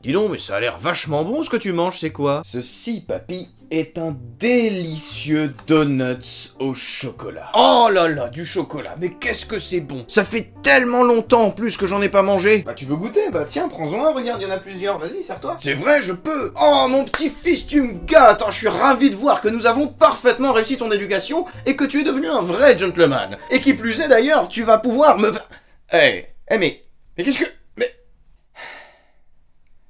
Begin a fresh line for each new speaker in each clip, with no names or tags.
Dis donc, mais ça a l'air vachement bon ce que tu manges, c'est quoi?
Ceci, papy, est un délicieux donuts au chocolat.
Oh là là, du chocolat, mais qu'est-ce que c'est bon! Ça fait tellement longtemps en plus que j'en ai pas mangé!
Bah tu veux goûter? Bah tiens, prends-en un, regarde, il y en a plusieurs, vas-y, sers-toi.
C'est vrai, je peux! Oh, mon petit fils, tu me gâtes! Je suis ravi de voir que nous avons parfaitement réussi ton éducation et que tu es devenu un vrai gentleman! Et qui plus est d'ailleurs, tu vas pouvoir me... mais qu'est-ce que...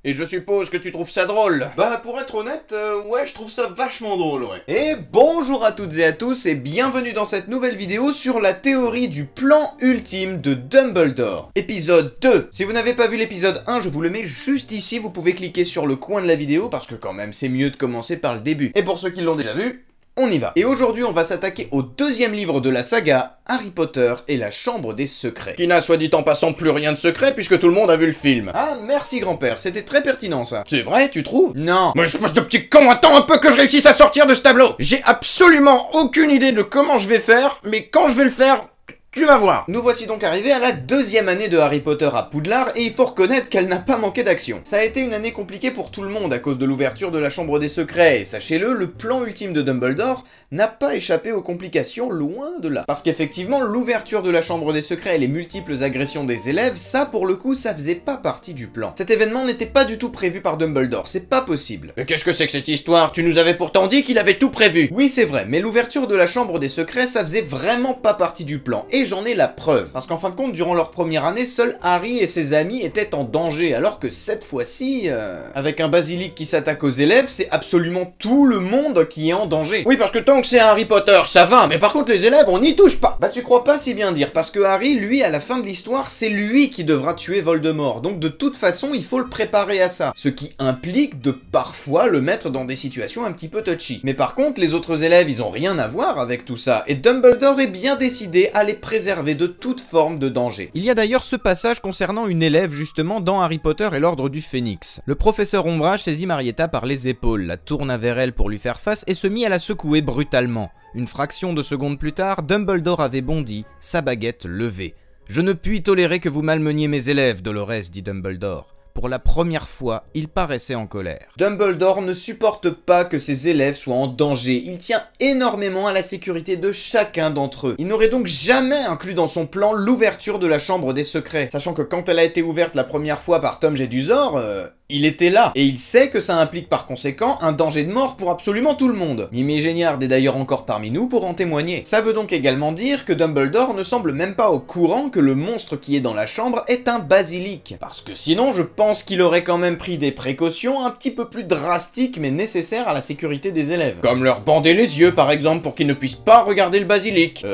Et je suppose que tu trouves ça drôle?
Bah pour être honnête, ouais, je trouve ça vachement drôle, ouais.
Et bonjour à toutes et à tous et bienvenue dans cette nouvelle vidéo sur la théorie du plan ultime de Dumbledore. Épisode 2. Si vous n'avez pas vu l'épisode 1, je vous le mets juste ici, vous pouvez cliquer sur le coin de la vidéo parce que quand même c'est mieux de commencer par le début. Et pour ceux qui l'ont déjà vu, on y va. Et aujourd'hui, on va s'attaquer au deuxième livre de la saga, Harry Potter et la Chambre des Secrets. Qui n'a, soit dit en passant, plus rien de secret puisque tout le monde a vu le film. Ah, merci grand-père, c'était très pertinent ça. C'est vrai, tu trouves? Non. Moi, espèce de petit con, attends un peu que je réussisse à sortir de ce tableau. J'ai absolument aucune idée de comment je vais faire, mais quand je vais le faire... tu vas voir. Nous voici donc arrivés à la deuxième année de Harry Potter à Poudlard et il faut reconnaître qu'elle n'a pas manqué d'action. Ça a été une année compliquée pour tout le monde à cause de l'ouverture de la Chambre des Secrets et sachez-le, le plan ultime de Dumbledore n'a pas échappé aux complications, loin de là. Parce qu'effectivement, l'ouverture de la Chambre des Secrets et les multiples agressions des élèves, ça pour le coup, ça faisait pas partie du plan. Cet événement n'était pas du tout prévu par Dumbledore, c'est pas possible. Mais qu'est-ce que c'est que cette histoire? Tu nous avais pourtant dit qu'il avait tout prévu. Oui, c'est vrai, mais l'ouverture de la Chambre des Secrets, ça faisait vraiment pas partie du plan. Et j'en ai la preuve. Parce qu'en fin de compte, durant leur première année, seul Harry et ses amis étaient en danger, alors que cette fois-ci, avec un basilic qui s'attaque aux élèves, c'est absolument tout le monde qui est en danger. Oui, parce que tant que c'est Harry Potter, ça va, mais par contre les élèves, on n'y touche pas. Bah tu crois pas si bien dire, parce que Harry, lui, à la fin de l'histoire, c'est lui qui devra tuer Voldemort, donc de toute façon, il faut le préparer à ça. Ce qui implique de parfois le mettre dans des situations un petit peu touchy. Mais par contre, les autres élèves, ils ont rien à voir avec tout ça, et Dumbledore est bien décidé à les préserver de toute forme de danger. Il y a d'ailleurs ce passage concernant une élève justement dans Harry Potter et l'Ordre du Phénix. Le professeur Ombrage saisit Marietta par les épaules, la tourna vers elle pour lui faire face et se mit à la secouer brutalement. Une fraction de seconde plus tard, Dumbledore avait bondi, sa baguette levée. « Je ne puis tolérer que vous malmeniez mes élèves, Dolores, dit Dumbledore. » Pour la première fois, il paraissait en colère. Dumbledore ne supporte pas que ses élèves soient en danger. Il tient énormément à la sécurité de chacun d'entre eux. Il n'aurait donc jamais inclus dans son plan l'ouverture de la Chambre des Secrets. Sachant que quand elle a été ouverte la première fois par Tom Jedusor, il était là. Et il sait que ça implique par conséquent un danger de mort pour absolument tout le monde. Mimi Géniard est d'ailleurs encore parmi nous pour en témoigner. Ça veut donc également dire que Dumbledore ne semble même pas au courant que le monstre qui est dans la chambre est un basilic. Parce que sinon, je pense qu'il aurait quand même pris des précautions un petit peu plus drastiques mais nécessaires à la sécurité des élèves. Comme leur bander les yeux par exemple pour qu'ils ne puissent pas regarder le basilic.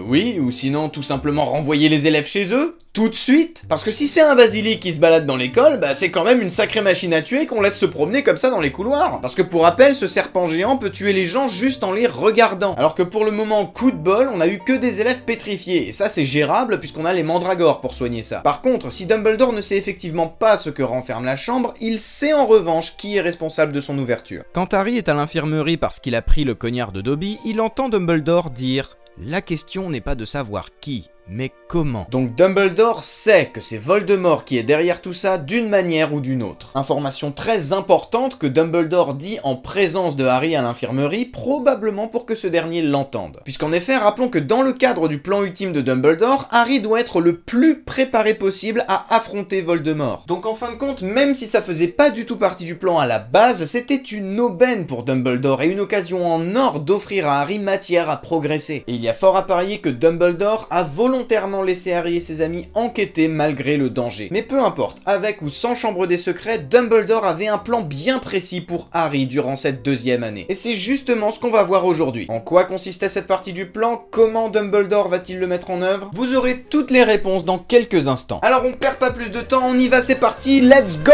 Oui, ou sinon tout simplement renvoyer les élèves chez eux tout de suite. Parce que si c'est un basilic qui se balade dans l'école, bah c'est quand même une sacrée machine à tuer qu'on laisse se promener comme ça dans les couloirs. Parce que pour rappel, ce serpent géant peut tuer les gens juste en les regardant. Alors que pour le moment, coup de bol, on a eu que des élèves pétrifiés. Et ça c'est gérable puisqu'on a les mandragores pour soigner ça. Par contre, si Dumbledore ne sait effectivement pas ce que renferme la chambre, il sait en revanche qui est responsable de son ouverture. Quand Harry est à l'infirmerie parce qu'il a pris le cognard de Dobby, il entend Dumbledore dire « La question n'est pas de savoir qui, mais comment ?» Donc Dumbledore sait que c'est Voldemort qui est derrière tout ça d'une manière ou d'une autre. Information très importante que Dumbledore dit en présence de Harry à l'infirmerie, probablement pour que ce dernier l'entende. Puisqu'en effet, rappelons que dans le cadre du plan ultime de Dumbledore, Harry doit être le plus préparé possible à affronter Voldemort. Donc en fin de compte, même si ça faisait pas du tout partie du plan à la base, c'était une aubaine pour Dumbledore et une occasion en or d'offrir à Harry matière à progresser. Et il y a fort à parier que Dumbledore a volontairement laissé Harry et ses amis enquêter malgré le danger. Mais peu importe, avec ou sans Chambre des Secrets, Dumbledore avait un plan bien précis pour Harry durant cette deuxième année. Et c'est justement ce qu'on va voir aujourd'hui. En quoi consistait cette partie du plan? Comment Dumbledore va-t-il le mettre en œuvre? Vous aurez toutes les réponses dans quelques instants. Alors on perd pas plus de temps, on y va, c'est parti, let's go!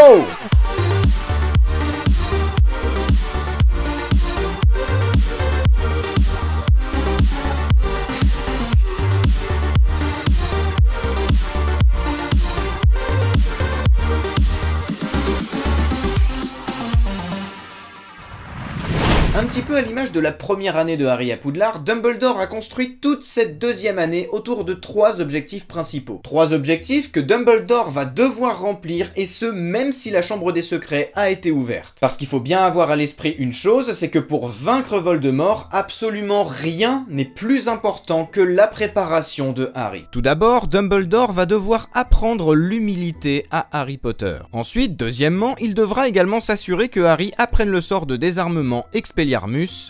Un petit peu à l'image de la première année de Harry à Poudlard, Dumbledore a construit toute cette deuxième année autour de 3 objectifs principaux. 3 objectifs que Dumbledore va devoir remplir, et ce même si la chambre des secrets a été ouverte. Parce qu'il faut bien avoir à l'esprit une chose, c'est que pour vaincre Voldemort, absolument rien n'est plus important que la préparation de Harry. Tout d'abord, Dumbledore va devoir apprendre l'humilité à Harry Potter. Ensuite, deuxièmement, il devra également s'assurer que Harry apprenne le sort de désarmement Expelliarmus.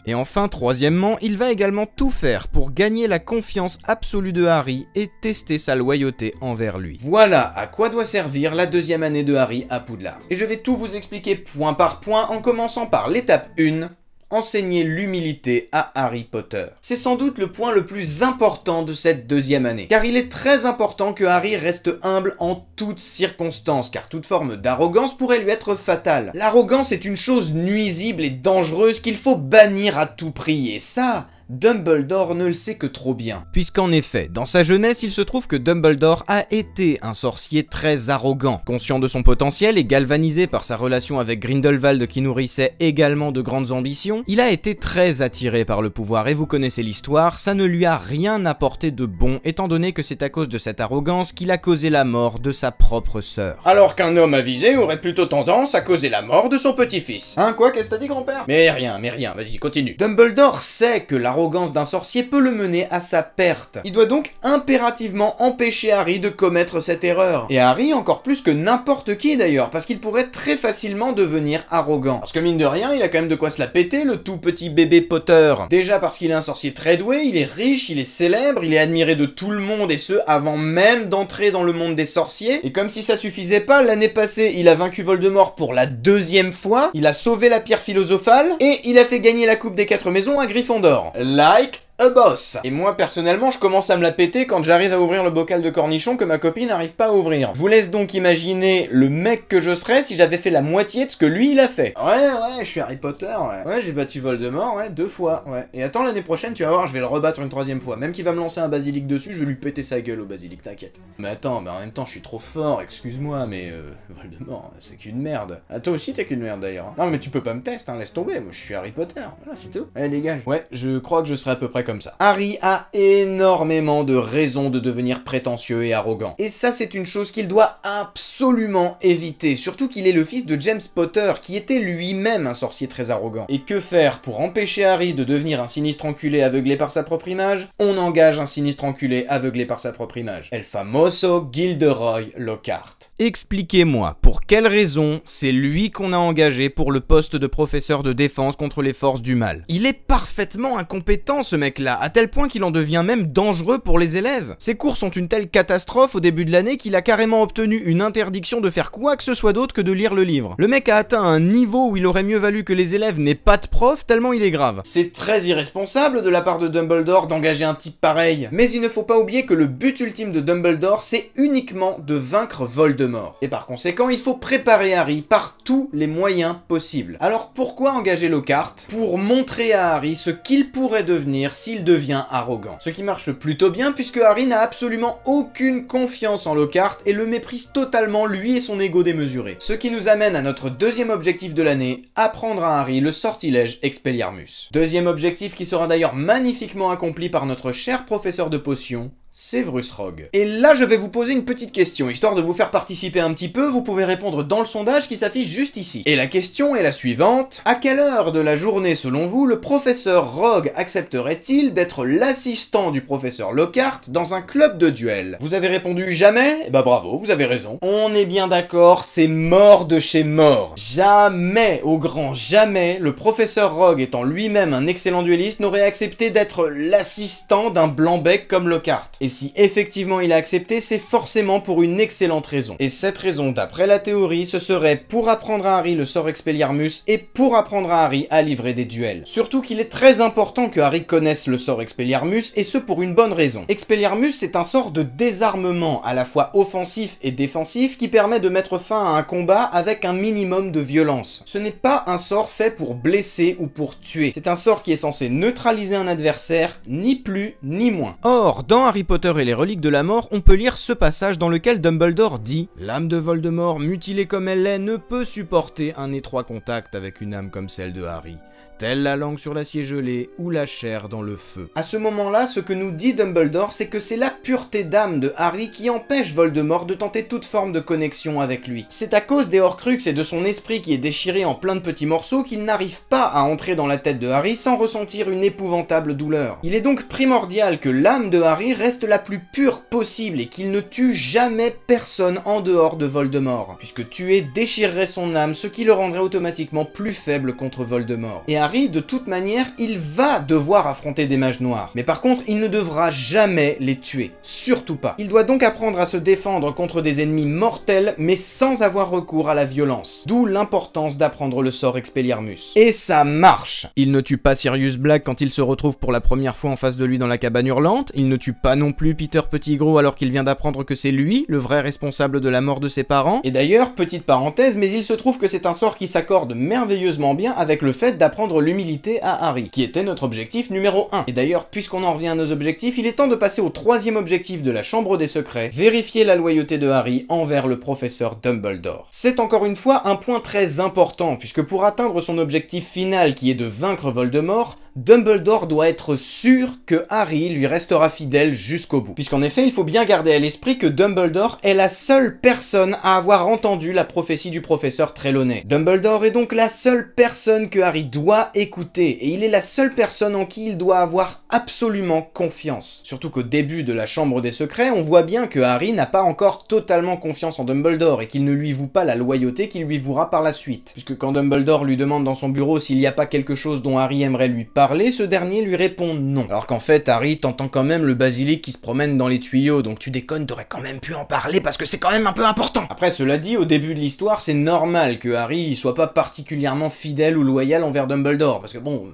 Et enfin, troisièmement, il va également tout faire pour gagner la confiance absolue de Harry et tester sa loyauté envers lui. Voilà à quoi doit servir la deuxième année de Harry à Poudlard. Et je vais tout vous expliquer point par point en commençant par l'étape 1. Enseigner l'humilité à Harry Potter. C'est sans doute le point le plus important de cette deuxième année, car il est très important que Harry reste humble en toutes circonstances, car toute forme d'arrogance pourrait lui être fatale. L'arrogance est une chose nuisible et dangereuse qu'il faut bannir à tout prix, et ça, Dumbledore ne le sait que trop bien. Puisqu'en effet, dans sa jeunesse, il se trouve que Dumbledore a été un sorcier très arrogant. Conscient de son potentiel et galvanisé par sa relation avec Grindelwald qui nourrissait également de grandes ambitions, il a été très attiré par le pouvoir, et vous connaissez l'histoire, ça ne lui a rien apporté de bon, étant donné que c'est à cause de cette arrogance qu'il a causé la mort de sa propre sœur. Alors qu'un homme avisé aurait plutôt tendance à causer la mort de son petit-fils. Hein, quoi, qu'est-ce que t'as dit, grand-père? Mais rien, vas-y, continue. Dumbledore sait que l'arrogance d'un sorcier peut le mener à sa perte. Il doit donc impérativement empêcher Harry de commettre cette erreur. Et Harry encore plus que n'importe qui d'ailleurs, parce qu'il pourrait très facilement devenir arrogant. Parce que mine de rien, il a quand même de quoi se la péter, le tout petit bébé Potter. Déjà parce qu'il est un sorcier très doué, il est riche, il est célèbre, il est admiré de tout le monde, et ce, avant même d'entrer dans le monde des sorciers. Et comme si ça suffisait pas, l'année passée, il a vaincu Voldemort pour la 2e fois, il a sauvé la pierre philosophale, et il a fait gagner la coupe des 4 maisons à Gryffondor. Like a boss. Et moi, personnellement, je commence à me la péter quand j'arrive à ouvrir le bocal de cornichon que ma copine n'arrive pas à ouvrir. Je vous laisse donc imaginer le mec que je serais si j'avais fait la moitié de ce que lui, il a fait. Ouais, je suis Harry Potter, ouais. Ouais, j'ai battu Voldemort, ouais, 2 fois, ouais. Et attends, l'année prochaine, tu vas voir, je vais le rebattre une 3e fois. Même qu'il va me lancer un basilic dessus, je vais lui péter sa gueule au basilic, t'inquiète. Mais attends, en même temps, je suis trop fort, excuse-moi, mais Voldemort, c'est qu'une merde. Ah, toi aussi, t'es qu'une merde, d'ailleurs. Non, mais tu peux pas me tester, hein, laisse tomber, moi, je suis Harry Potter. Voilà, c'est tout. Allez, dégage. Ouais, je crois que je serai à peu près comme ça. Harry a énormément de raisons de devenir prétentieux et arrogant. Et ça, c'est une chose qu'il doit absolument éviter, surtout qu'il est le fils de James Potter, qui était lui-même un sorcier très arrogant. Et que faire pour empêcher Harry de devenir un sinistre enculé aveuglé par sa propre image? On engage un sinistre enculé aveuglé par sa propre image. El famoso Gilderoy Lockhart. Expliquez-moi, pour quelle raison c'est lui qu'on a engagé pour le poste de professeur de défense contre les forces du mal? Il est parfaitement incompétent, ce mec-là, à tel point qu'il en devient même dangereux pour les élèves. Ses cours sont une telle catastrophe au début de l'année qu'il a carrément obtenu une interdiction de faire quoi que ce soit d'autre que de lire le livre. Le mec a atteint un niveau où il aurait mieux valu que les élèves n'aient pas de prof, tellement il est grave. C'est très irresponsable de la part de Dumbledore d'engager un type pareil. Mais il ne faut pas oublier que le but ultime de Dumbledore, c'est uniquement de vaincre Voldemort. Et par conséquent, il faut préparer Harry par tous les moyens possibles. Alors pourquoi engager Lockhart? Pour montrer à Harry ce qu'il pourrait devenir s'il devient arrogant. Ce qui marche plutôt bien puisque Harry n'a absolument aucune confiance en Lockhart et le méprise totalement, lui et son ego démesuré. Ce qui nous amène à notre deuxième objectif de l'année, apprendre à Harry le sortilège Expelliarmus. Deuxième objectif qui sera d'ailleurs magnifiquement accompli par notre cher professeur de potions, Severus Rogue. Et là, je vais vous poser une petite question, histoire de vous faire participer un petit peu, vous pouvez répondre dans le sondage qui s'affiche juste ici. Et la question est la suivante: à quelle heure de la journée, selon vous, le professeur Rogue accepterait-il d'être l'assistant du professeur Lockhart dans un club de duel? Vous avez répondu jamais? Eh bah bravo, vous avez raison. On est bien d'accord, c'est mort de chez mort. Jamais, au grand jamais, le professeur Rogue, étant lui-même un excellent duelliste, n'aurait accepté d'être l'assistant d'un blanc-bec comme Lockhart. Et si effectivement il a accepté, c'est forcément pour une excellente raison. Et cette raison, d'après la théorie, ce serait pour apprendre à Harry le sort Expelliarmus et pour apprendre à Harry à livrer des duels. Surtout qu'il est très important que Harry connaisse le sort Expelliarmus, et ce pour une bonne raison. Expelliarmus, c'est un sort de désarmement, à la fois offensif et défensif, qui permet de mettre fin à un combat avec un minimum de violence. Ce n'est pas un sort fait pour blesser ou pour tuer. C'est un sort qui est censé neutraliser un adversaire, ni plus ni moins. Or, dans Harry Potter et les reliques de la mort, on peut lire ce passage dans lequel Dumbledore dit « L'âme de Voldemort, mutilée comme elle l'est, ne peut supporter un étroit contact avec une âme comme celle de Harry. telle la langue sur l'acier gelé ou la chair dans le feu. À ce moment-là, ce que nous dit Dumbledore, c'est que c'est la pureté d'âme de Harry qui empêche Voldemort de tenter toute forme de connexion avec lui. C'est à cause des Horcruxes et de son esprit qui est déchiré en plein de petits morceaux qu'il n'arrive pas à entrer dans la tête de Harry sans ressentir une épouvantable douleur. Il est donc primordial que l'âme de Harry reste la plus pure possible et qu'il ne tue jamais personne en dehors de Voldemort, puisque tuer déchirerait son âme, ce qui le rendrait automatiquement plus faible contre Voldemort. Et Harry, de toute manière, il va devoir affronter des mages noirs, mais par contre, il ne devra jamais les tuer, surtout pas. Il doit donc apprendre à se défendre contre des ennemis mortels, mais sans avoir recours à la violence, d'où l'importance d'apprendre le sort Expelliarmus. Et ça marche! Il ne tue pas Sirius Black quand il se retrouve pour la première fois en face de lui dans la cabane hurlante, il ne tue pas non plus Peter Pettigrew alors qu'il vient d'apprendre que c'est lui, le vrai responsable de la mort de ses parents. Et d'ailleurs, petite parenthèse, mais il se trouve que c'est un sort qui s'accorde merveilleusement bien avec le fait d'apprendre l'humilité à Harry, qui était notre objectif numéro 1. Et d'ailleurs, puisqu'on en revient à nos objectifs, il est temps de passer au troisième objectif de la Chambre des Secrets, vérifier la loyauté de Harry envers le professeur Dumbledore. C'est encore une fois un point très important, puisque pour atteindre son objectif final qui est de vaincre Voldemort, Dumbledore doit être sûr que Harry lui restera fidèle jusqu'au bout. Puisqu'en effet, il faut bien garder à l'esprit que Dumbledore est la seule personne à avoir entendu la prophétie du professeur Trelawney. Dumbledore est donc la seule personne que Harry doit écouter, et il est la seule personne en qui il doit avoir absolument confiance. Surtout qu'au début de la Chambre des Secrets, on voit bien que Harry n'a pas encore totalement confiance en Dumbledore, et qu'il ne lui voue pas la loyauté qu'il lui vouera par la suite. Puisque quand Dumbledore lui demande dans son bureau s'il n'y a pas quelque chose dont Harry aimerait lui parler, ce dernier lui répond non. Alors qu'en fait, Harry t'entend quand même le basilic qui se promène dans les tuyaux, donc tu déconnes, t'aurais quand même pu en parler parce que c'est quand même un peu important. Après, cela dit, au début de l'histoire, c'est normal que Harry soit pas particulièrement fidèle ou loyal envers Dumbledore, parce que bon,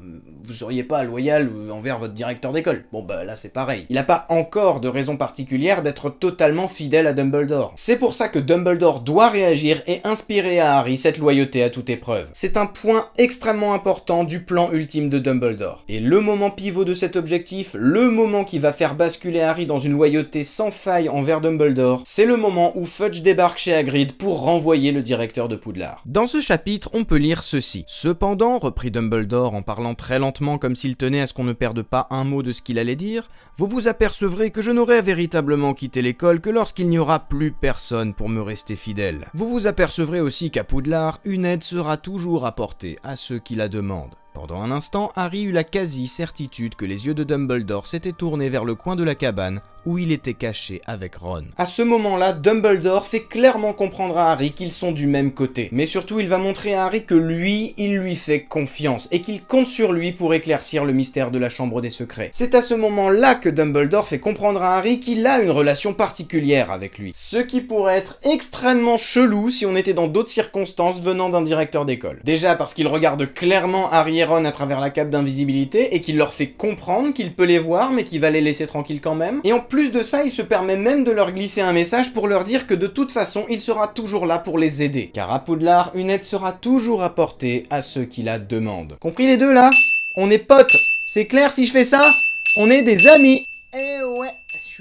vous seriez pas loyal envers votre directeur d'école. Bon bah là c'est pareil. Il a pas encore de raison particulière d'être totalement fidèle à Dumbledore. C'est pour ça que Dumbledore doit réagir et inspirer à Harry cette loyauté à toute épreuve. C'est un point extrêmement important du plan ultime de Dumbledore. Et le moment pivot de cet objectif, le moment qui va faire basculer Harry dans une loyauté sans faille envers Dumbledore, c'est le moment où Fudge débarque chez Hagrid pour renvoyer le directeur de Poudlard. Dans ce chapitre, on peut lire ceci. Cependant, reprit Dumbledore en parlant très lentement comme s'il tenait à ce qu'on ne perde pas un mot de ce qu'il allait dire, vous vous apercevrez que je n'aurai véritablement quitté l'école que lorsqu'il n'y aura plus personne pour me rester fidèle. Vous vous apercevrez aussi qu'à Poudlard, une aide sera toujours apportée à ceux qui la demandent. Pendant un instant, Harry eut la quasi-certitude que les yeux de Dumbledore s'étaient tournés vers le coin de la cabane où il était caché avec Ron. À ce moment-là, Dumbledore fait clairement comprendre à Harry qu'ils sont du même côté. Mais surtout, il va montrer à Harry que lui, il lui fait confiance et qu'il compte sur lui pour éclaircir le mystère de la Chambre des Secrets. C'est à ce moment-là que Dumbledore fait comprendre à Harry qu'il a une relation particulière avec lui. Ce qui pourrait être extrêmement chelou si on était dans d'autres circonstances venant d'un directeur d'école. Déjà parce qu'il regarde clairement Harry et Ron à travers la cape d'invisibilité et qu'il leur fait comprendre qu'il peut les voir mais qu'il va les laisser tranquilles quand même. Et en plus de ça, il se permet même de leur glisser un message pour leur dire que de toute façon, il sera toujours là pour les aider. Car à Poudlard, une aide sera toujours apportée à ceux qui la demandent. Compris les deux là? On est potes. C'est clair si je fais ça? On est des amis. Eh ouais.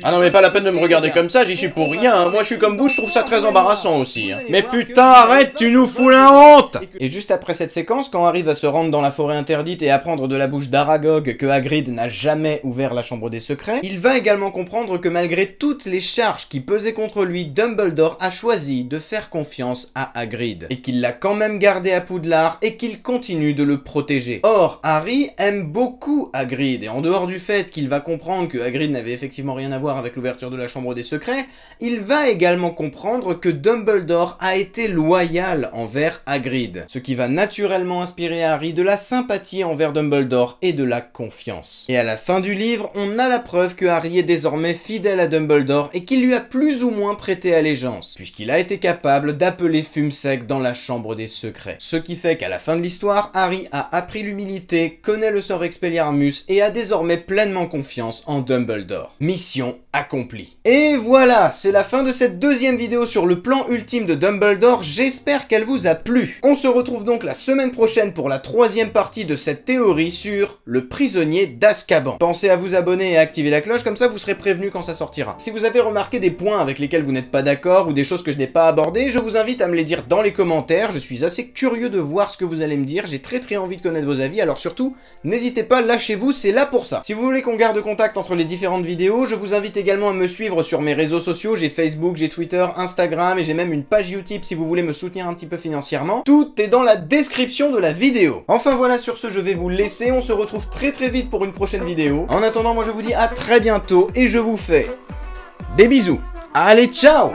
Ah non mais pas la peine de me regarder comme ça, j'y suis pour rien, hein. Moi je suis comme vous, je trouve ça très embarrassant aussi. Hein.
Mais putain arrête, tu nous fous la honte! Et juste après cette séquence, quand Harry va se rendre dans la forêt interdite et apprendre de la bouche d'Aragog que Hagrid n'a jamais ouvert la Chambre des Secrets, il va également comprendre que malgré toutes les charges qui pesaient contre lui, Dumbledore a choisi de faire confiance à Hagrid, et qu'il l'a quand même gardé à Poudlard et qu'il continue de le protéger. Or, Harry aime beaucoup Hagrid, et en dehors du fait qu'il va comprendre que Hagrid n'avait effectivement rien à voir avec l'ouverture de la Chambre des Secrets, il va également comprendre que Dumbledore a été loyal envers Hagrid, ce qui va naturellement inspirer à Harry de la sympathie envers Dumbledore et de la confiance. Et à la fin du livre, on a la preuve que Harry est désormais fidèle à Dumbledore et qu'il lui a plus ou moins prêté allégeance, puisqu'il a été capable d'appeler Fumsec dans la Chambre des Secrets. Ce qui fait qu'à la fin de l'histoire, Harry a appris l'humilité, connaît le sort Expelliarmus et a désormais pleinement confiance en Dumbledore. Mission accomplie. Et voilà, c'est la fin de cette deuxième vidéo sur le plan ultime de Dumbledore, j'espère qu'elle vous a plu. On se retrouve donc la semaine prochaine pour la troisième partie de cette théorie sur le prisonnier d'Azkaban. Pensez à vous abonner et à activer la cloche, comme ça vous serez prévenu quand ça sortira. Si vous avez remarqué des points avec lesquels vous n'êtes pas d'accord ou des choses que je n'ai pas abordées, je vous invite à me les dire dans les commentaires, je suis assez curieux de voir ce que vous allez me dire, j'ai très envie de connaître vos avis, alors surtout, n'hésitez pas, lâchez-vous, c'est là pour ça. Si vous voulez qu'on garde contact entre les différentes vidéos, je vous invite également à me suivre sur mes réseaux sociaux, j'ai Facebook, j'ai Twitter, Instagram et j'ai même une page Utip si vous voulez me soutenir un petit peu financièrement. Tout est dans la description de la vidéo. Enfin voilà, sur ce, je vais vous laisser, on se retrouve très vite pour une prochaine vidéo. En attendant, moi je vous dis à très bientôt et je vous fais des bisous. Allez, ciao!